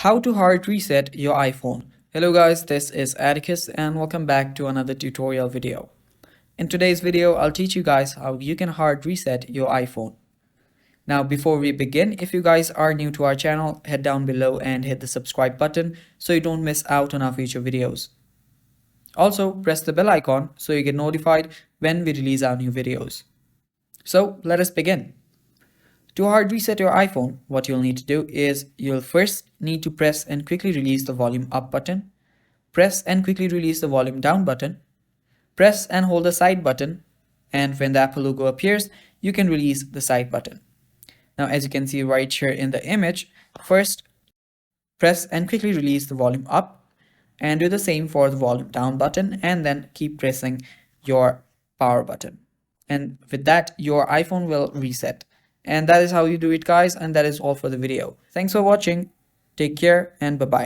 How to hard reset your iPhone. Hello guys, this is Atticus and welcome back to another tutorial video. In today's video, I'll teach you guys how you can hard reset your iPhone. Now before we begin, if you guys are new to our channel, head down below and hit the subscribe button so you don't miss out on our future videos. Also, press the bell icon so you get notified when we release our new videos. So let us begin. To hard reset your iPhone, what you'll need to do is you'll first need to press and quickly release the volume up button, press and quickly release the volume down button, press and hold the side button, and when the Apple logo appears, you can release the side button. Now as you can see right here in the image, first press and quickly release the volume up and do the same for the volume down button, and then keep pressing your power button. And with that, your iPhone will reset. And that is how you do it guys, and that is all for the video. Thanks for watching. Take care and bye bye.